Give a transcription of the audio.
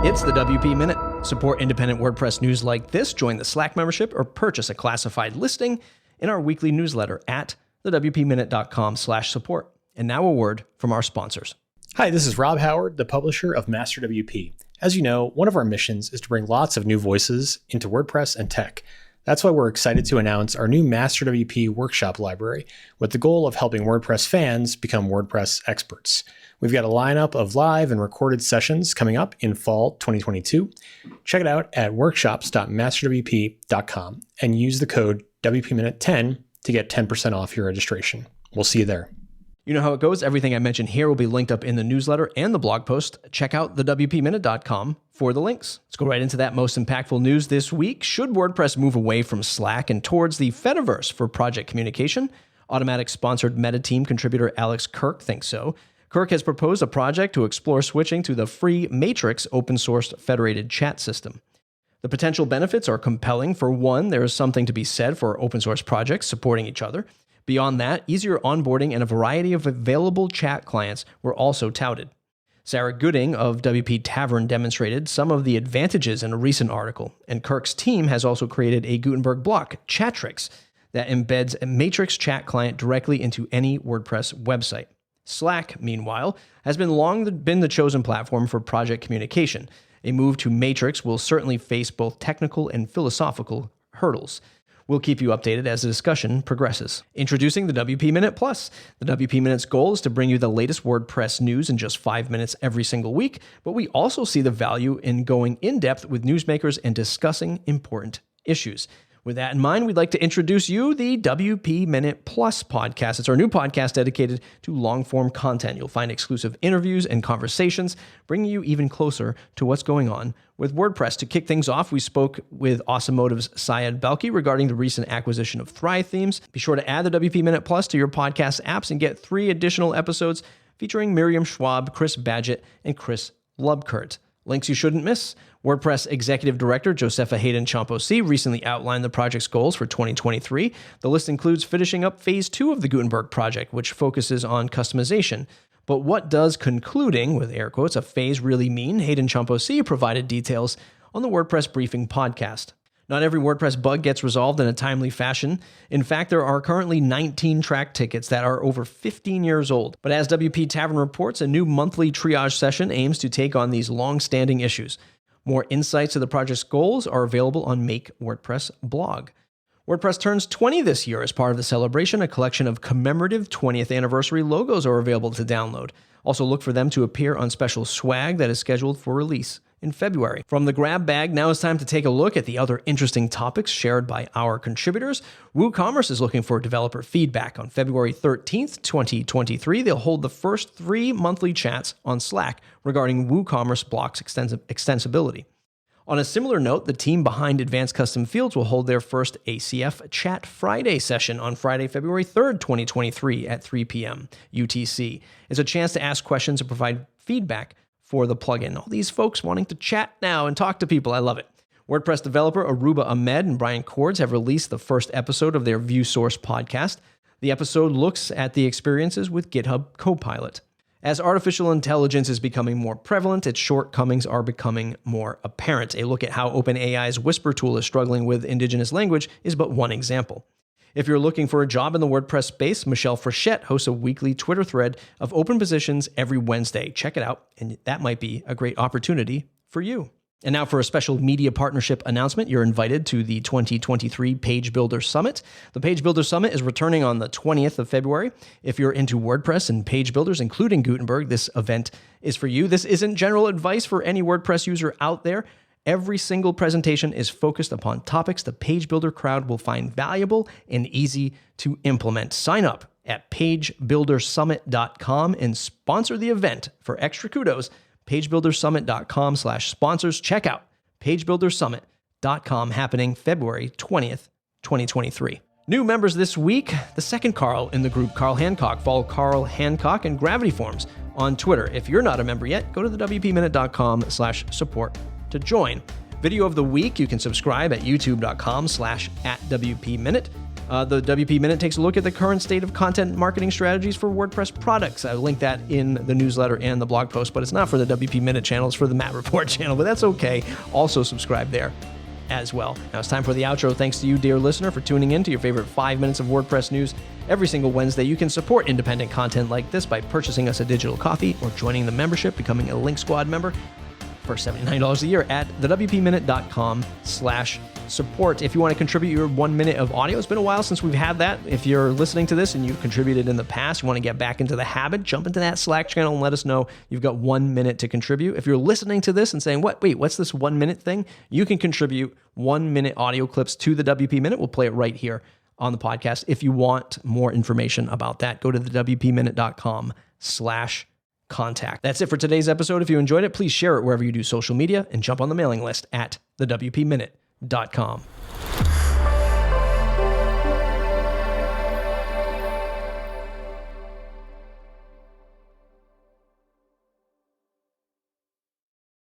It's the WP Minute. Support independent WordPress news like this, join the Slack membership, or purchase a classified listing in our weekly newsletter at thewpminute.com/support. And now a word from our sponsors. Hi, this is Rob Howard, the publisher of Master WP. As you know, one of our missions is to bring lots of new voices into WordPress and tech. That's why we're excited to announce our new Master WP workshop library with the goal of helping WordPress fans become WordPress experts. We've got a lineup of live and recorded sessions coming up in fall 2022. Check it out at workshops.masterwp.com and use the code WPMinute10 to get 10% off your registration. We'll see you there. You know how it goes. Everything I mentioned here will be linked up in the newsletter and the blog post. Check out thewpminute.com for the links. Let's go right into that most impactful news this week. Should WordPress move away from Slack and towards the Fediverse for project communication? Automatic sponsored meta team contributor Alex Kirk thinks so. Kirk has proposed a project to explore switching to the free Matrix open-source federated chat system. The potential benefits are compelling. For one, there is something to be said for open-source projects supporting each other. Beyond that, easier onboarding and a variety of available chat clients were also touted. Sarah Gooding of WP Tavern demonstrated some of the advantages in a recent article, and Kirk's team has also created a Gutenberg block, Chatrix, that embeds a Matrix chat client directly into any WordPress website. Slack, meanwhile, has long been the chosen platform for project communication. A move to Matrix will certainly face both technical and philosophical hurdles. We'll keep you updated as the discussion progresses. Introducing the WP Minute Plus. The WP Minute's goal is to bring you the latest WordPress news in just 5 minutes every single week, but we also see the value in going in depth with newsmakers and discussing important issues. With that in mind, we'd like to introduce you the WP Minute Plus podcast. It's our new podcast dedicated to long-form content. You'll find exclusive interviews and conversations, bringing you even closer to what's going on with WordPress. To kick things off, we spoke with Awesomotive's Syed Belki regarding the recent acquisition of Thrive Themes. Be sure to add the WP Minute Plus to your podcast apps and get 3 additional episodes featuring Miriam Schwab, Chris Badgett, and Chris Lubkert. Links you shouldn't miss. WordPress Executive Director Josepha Hayden-Champosi recently outlined the project's goals for 2023. The list includes finishing up Phase 2 of the Gutenberg project, which focuses on customization. But what does concluding, with air quotes, a phase really mean? Hayden-Champosi provided details on the WordPress Briefing podcast. Not every WordPress bug gets resolved in a timely fashion. In fact, there are currently 19 track tickets that are over 15 years old. But as WP Tavern reports, a new monthly triage session aims to take on these long-standing issues. More insights to the project's goals are available on Make WordPress blog. WordPress turns 20 this year. As part of the celebration, a collection of commemorative 20th anniversary logos are available to download. Also look for them to appear on special swag that is scheduled for release in February. From the grab bag, now it's time to take a look at the other interesting topics shared by our contributors. WooCommerce is looking for developer feedback. On February 13th, 2023, they'll hold the first 3 monthly chats on Slack regarding WooCommerce blocks extensibility. On a similar note, the team behind Advanced Custom Fields will hold their first ACF Chat Friday session on Friday, February 3rd, 2023 at 3 p.m. UTC. It's a chance to ask questions and provide feedback for the plugin. All these folks wanting to chat now and talk to people. I love it. WordPress developer Aruba Ahmed and Brian Cords have released the first episode of their View Source podcast. The episode looks at the experiences with GitHub Copilot. As artificial intelligence is becoming more prevalent, its shortcomings are becoming more apparent. A look at how OpenAI's Whisper tool is struggling with indigenous language is but one example. If you're looking for a job in the WordPress space, Michelle Frechette hosts a weekly Twitter thread of open positions every Wednesday. Check it out, and that might be a great opportunity for you. And now for a special media partnership announcement, you're invited to the 2023 Page Builder Summit. The Page Builder Summit is returning on the 20th of February. If you're into WordPress and page builders, including Gutenberg, this event is for you. This isn't general advice for any WordPress user out there. Every single presentation is focused upon topics the page builder crowd will find valuable and easy to implement. Sign up at pagebuildersummit.com and sponsor the event. For extra kudos, pagebuildersummit.com/sponsors. Check out pagebuildersummit.com, happening February 20th, 2023. New members this week, the second Carl in the group, Carl Hancock. Follow Carl Hancock and Gravity Forms on Twitter. If you're not a member yet, go to the wpminute.com/support to join. Video of the week, you can subscribe at youtube.com/@WPMinute. The WP Minute takes a look at the current state of content marketing strategies for WordPress products. I link that in the newsletter and the blog post, but it's not for the WP Minute channel, it's for the Matt Report channel, but that's okay. Also subscribe there as well. Now it's time for the outro. Thanks to you, dear listener, for tuning in to your favorite 5 minutes of WordPress news every single Wednesday. You can support independent content like this by purchasing us a digital coffee or joining the membership, becoming a Link Squad member for $79 a year at thewpminute.com/support. If you want to contribute your 1 minute of audio, it's been a while since we've had that. If you're listening to this and you've contributed in the past, you want to get back into the habit, jump into that Slack channel and let us know you've got 1 minute to contribute. If you're listening to this and saying, what's this 1 minute thing? You can contribute 1 minute audio clips to the WP Minute. We'll play it right here on the podcast. If you want more information about that, go to thewpminute.com/contact. That's it for today's episode. If you enjoyed it, please share it wherever you do social media and jump on the mailing list at thewpminute.com.